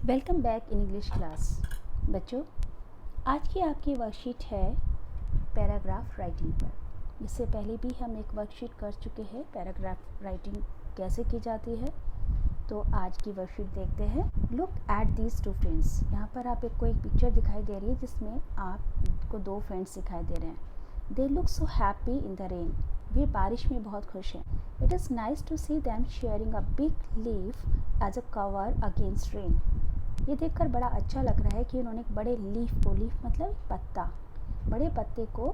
Welcome back in English class. बच्चों, आज की आपकी वर्कशीट है पैराग्राफ राइटिंग पर। इससे पहले भी हम एक वर्कशीट कर चुके हैं पैराग्राफ राइटिंग कैसे की जाती है। तो आज की वर्कशीट देखते हैं। Look at these two friends. यहाँ पर आपको एक पिक्चर दिखाई दे रही है जिसमें आपको दो फ्रेंड्स दिखाई दे रहे हैं। They look so happy in the rain. वे बारिश में बहुत खुश हैं। It is nice to see them sharing a big leaf as a cover against rain. ये देखकर बड़ा अच्छा लग रहा है कि उन्होंने एक बड़े लीफ मतलब पत्ता, बड़े पत्ते को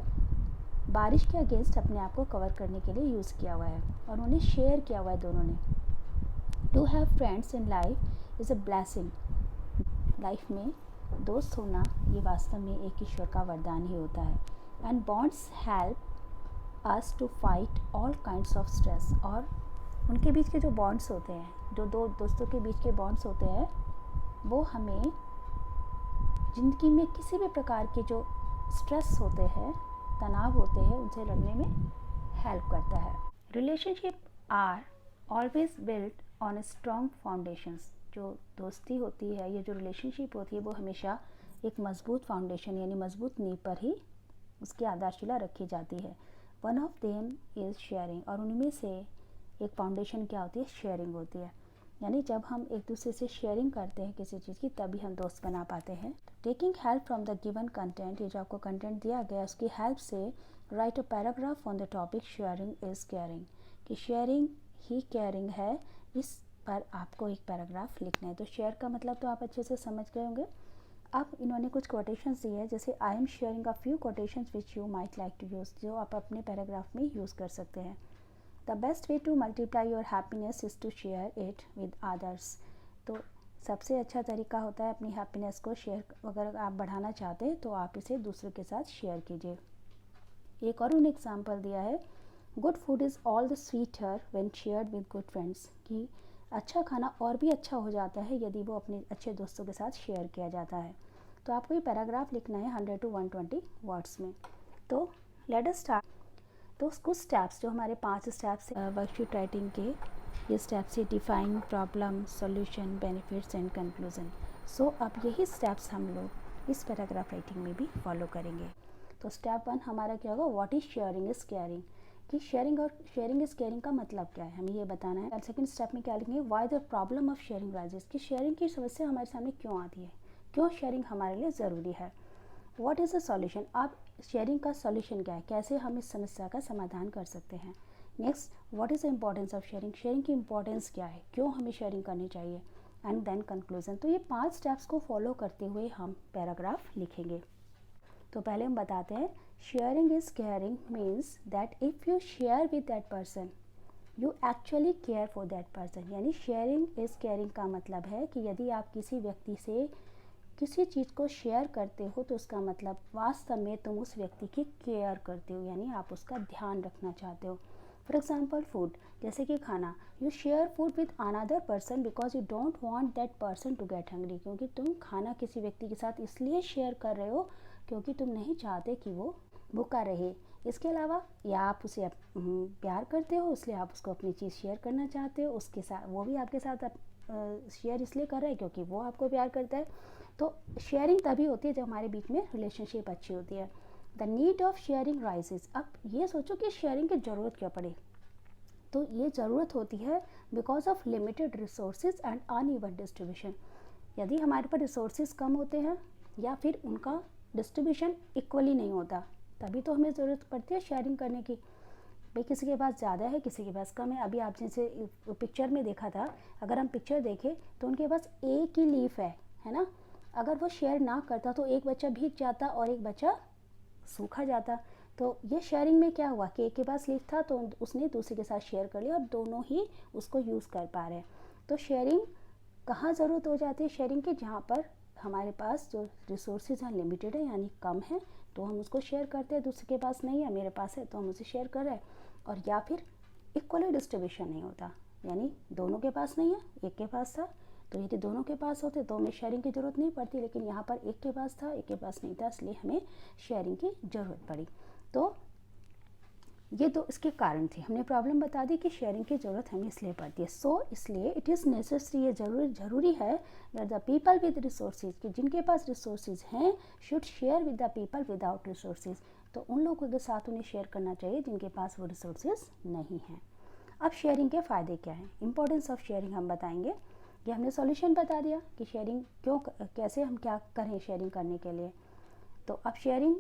बारिश के अगेंस्ट अपने आप को कवर करने के लिए यूज़ किया हुआ है और उन्हें शेयर किया हुआ है दोनों ने। To have friends in life is a blessing. Life में दोस्त होना ये वास्तव में एक ईश्वर का वरदान ही होता है। And bonds help us to fight all kinds of stress. और उनके बीच के जो बॉन्ड्स होते हैं, जो दो दोस्तों के बीच के बॉन्ड्स होते हैं, वो हमें ज़िंदगी में किसी भी प्रकार के जो स्ट्रेस होते हैं, तनाव होते हैं, उनसे लड़ने में हेल्प करता है। Relationship are always built on a strong foundations. जो दोस्ती होती है, ये जो रिलेशनशिप होती है, वो हमेशा एक मजबूत फाउंडेशन यानी मजबूत नींव पर ही उसकी आधारशिला रखी जाती है। One of them is sharing. और उनमें से एक फाउंडेशन क्या होती है? शेयरिंग होती है। यानी जब हम एक दूसरे से शेयरिंग करते हैं किसी चीज़ की, तभी हम दोस्त बना पाते हैं। Taking help from the given content. ये जो आपको कंटेंट दिया गया उसकी हेल्प से right a paragraph on the topic sharing is caring. कि शेयरिंग ही केयरिंग है, इस पर आपको एक पैराग्राफ लिखना है। तो शेयर का मतलब तो आप अच्छे से समझ गए होंगे। अब इन्होंने कुछ कोटेशंस दिए हैं, जैसे I am sharing a few quotations which you might like to use, जो आप अपने पैराग्राफ में यूज़ कर सकते हैं। The best way to multiply your happiness is to share it with others. तो सबसे अच्छा तरीका होता है अपनी हैप्पीनेस को शेयर, अगर आप बढ़ाना चाहते हैं तो आप इसे दूसरों के साथ शेयर कीजिए। एक और उन्हें एग्जाम्पल दिया है, good food is all the sweeter when shared with good friends. कि अच्छा खाना और भी अच्छा हो जाता है यदि वो अपने अच्छे दोस्तों के साथ शेयर किया जाता है। तो आपको ये पैराग्राफ लिखना है 100 to 120 वर्ड्स में। तो लेट अस स्टार्ट। तो कुछ स्टेप्स, जो हमारे 5 स्टेप्स वर्कशीट राइटिंग के, ये स्टेप्स है define, problem, solution, benefits and conclusion. So अब यही स्टेप्स हम लोग इस पैराग्राफ राइटिंग में भी फॉलो करेंगे। तो स्टेप 1 हमारा क्या होगा? What is sharing is caring. कि शेयरिंग और शेयरिंग इज़ केयरिंग का मतलब क्या है, हमें ये बताना है। सेकंड स्टेप में क्या लिखेंगे? Why the problem of sharing rises. कि शेयरिंग की समस्या हमारे सामने क्यों आती है, क्यों शेयरिंग हमारे लिए ज़रूरी है। What is a solution. आप शेयरिंग का सॉल्यूशन क्या है, कैसे हम इस समस्या का समाधान कर सकते हैं। Next, what is the importance of sharing. Sharing की इम्पोर्टेंस क्या है, क्यों हमें शेयरिंग करनी चाहिए। And then conclusion. तो ये 5 स्टेप्स को फॉलो करते हुए हम पैराग्राफ लिखेंगे। तो पहले हम बताते हैं, sharing is caring means that if you share with that person you actually care for that person. यानी शेयरिंग इज़ केयरिंग का मतलब है कि यदि आप किसी व्यक्ति से किसी चीज़ को शेयर करते हो तो उसका मतलब वास्तव में तुम उस व्यक्ति की केयर करते हो, यानी आप उसका ध्यान रखना चाहते हो। फॉर एग्जाम्पल फूड, जैसे कि खाना, you share food with another person because you don't want that person to get hungry. क्योंकि तुम खाना किसी व्यक्ति के साथ इसलिए शेयर कर रहे हो क्योंकि तुम नहीं चाहते कि वो भूखा रहे। इसके अलावा या आप उसे प्यार करते हो इसलिए आप उसको अपनी चीज़ शेयर करना चाहते हो, उसके साथ वो भी आपके साथ शेयर इसलिए कर रहा है क्योंकि वो आपको प्यार करता है। तो शेयरिंग तभी होती है जब हमारे बीच में रिलेशनशिप अच्छी होती है। The need of sharing rises. अब ये सोचो कि शेयरिंग की ज़रूरत क्यों पड़े। तो ये ज़रूरत होती है because of limited resources and uneven distribution. यदि हमारे पास रिसोर्सेज कम होते हैं या फिर उनका डिस्ट्रीब्यूशन इक्वली नहीं होता, तभी तो हमें ज़रूरत पड़ती है शेयरिंग करने की। भाई किसी के पास ज़्यादा है, किसी के पास कम है। अभी आप जैसे पिक्चर में देखा था, अगर हम पिक्चर देखें तो उनके पास एक ही लीफ है ना। अगर वो शेयर ना करता तो एक बच्चा भीग जाता और एक बच्चा सूखा जाता। तो ये शेयरिंग में क्या हुआ कि एक के पास लीफ था तो उसने दूसरे के साथ शेयर कर लिया और दोनों ही उसको यूज़ कर पा रहे हैं। तो शेयरिंग कहाँ ज़रूरत हो जाती है शेयरिंग की? जहाँ पर हमारे पास जो रिसोर्सेज हैं लिमिटेड है यानी कम है, तो हम उसको शेयर करते हैं। दूसरे के पास नहीं है, मेरे पास है तो हम उसे शेयर कर रहे हैं। और या फिर इक्वली डिस्ट्रीब्यूशन नहीं होता, यानी दोनों के पास नहीं है, एक के पास था। तो यदि दोनों के पास होते तो हमें शेयरिंग की ज़रूरत नहीं पड़ती, लेकिन यहाँ पर एक के पास था एक के पास नहीं था, इसलिए हमें शेयरिंग की ज़रूरत पड़ी। तो ये तो इसके कारण थे, हमने प्रॉब्लम बता दी कि शेयरिंग की ज़रूरत हमें इसलिए पड़ती है। सो इसलिए इट इज़ नेसेसरी, ये ज़रूरी है that the people with resources, कि जिनके पास रिसोर्सेज हैं should share with the people without resources, तो उन लोगों के साथ उन्हें शेयर करना चाहिए जिनके पास वो रिसोर्सेज नहीं हैं। अब शेयरिंग के फ़ायदे क्या हैं, इंपॉर्टेंस ऑफ शेयरिंग हम बताएंगे। ये हमने सॉल्यूशन बता दिया कि शेयरिंग क्यों, कैसे हम क्या करें शेयरिंग करने के लिए। तो अब शेयरिंग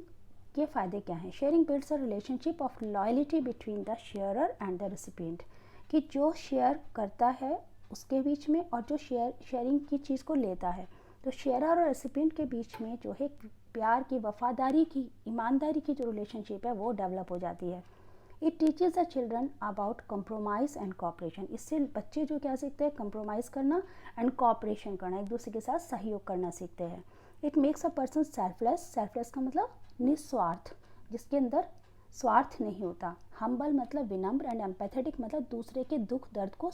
के फ़ायदे क्या हैं। Sharing builds a relationship of loyalty between the sharer and the recipient, कि जो शेयर करता है उसके बीच में और जो शेयरिंग की चीज़ को लेता है, तो शेयरर और रेसिपिएंट के बीच में जो है प्यार की, वफादारी की, ईमानदारी की जो रिलेशनशिप है वो डेवलप हो जाती है। It teaches the children about compromise and cooperation, इससे बच्चे जो क्या सीखते हैं, कंप्रोमाइज़ करना एंड कॉपरेशन करना, एक दूसरे के साथ सहयोग करना सीखते हैं। It makes a person selfless, selfless का मतलब निस्वार्थ, जिसके अंदर स्वार्थ नहीं होता। हम्बल मतलब विनम्र, एंड एम्पैथेटिक मतलब दूसरे के दुख दर्द को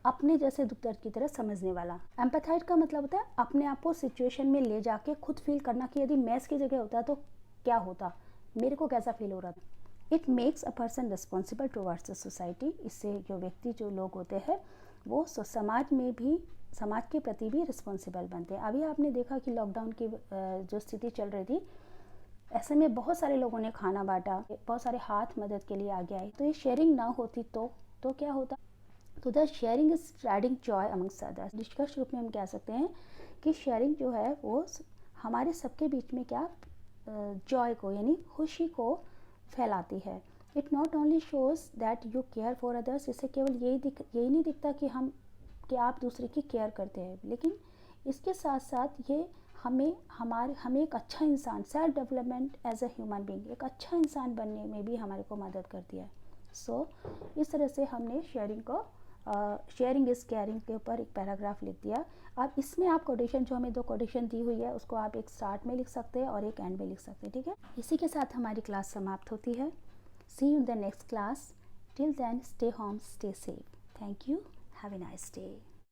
अपने जैसे दुख दर्द की तरह समझने वाला। एम्पैथाइट का मतलब होता है अपने आप को सिचुएशन में ले जाके खुद फील करना कि यदि मैं इसकी जगह होता तो क्या होता, मेरे को कैसा फील हो रहा था। It makes a person responsible towards the society, इससे जो व्यक्ति, जो लोग होते हैं वो समाज में भी, समाज के प्रति भी रिस्पॉन्सिबल बनते हैं। अभी आपने देखा कि लॉकडाउन की जो स्थिति चल रही थी, ऐसे में बहुत सारे लोगों ने खाना बांटा, बहुत सारे हाथ मदद के लिए आगे आए, तो ये शेयरिंग ना होती तो क्या होता। तो the sharing is spreading Joy amongst others, निष्कर्ष रूप में हम कह सकते हैं कि शेयरिंग जो है वो हमारे सबके बीच में क्या, जॉय को यानी खुशी को फैलाती है। It not only shows that you care for others, इससे केवल यही नहीं दिखता कि आप दूसरे की केयर करते हैं, लेकिन इसके साथ साथ ये हमें एक अच्छा इंसान, self development as a human being, एक अच्छा इंसान बनने में भी हमारे को मदद करती है। सो इस तरह से हमने शेयरिंग इज़ केयरिंग के ऊपर एक पैराग्राफ लिख दिया। अब इसमें आप कोटेशन, जो हमें 2 कोटेशन दी हुई है, उसको आप एक स्टार्ट में लिख सकते हैं और एक एंड में लिख सकते हैं, ठीक है। इसी के साथ हमारी क्लास समाप्त होती है। See you in the next class, till then stay home, stay safe, thank you, have a nice day.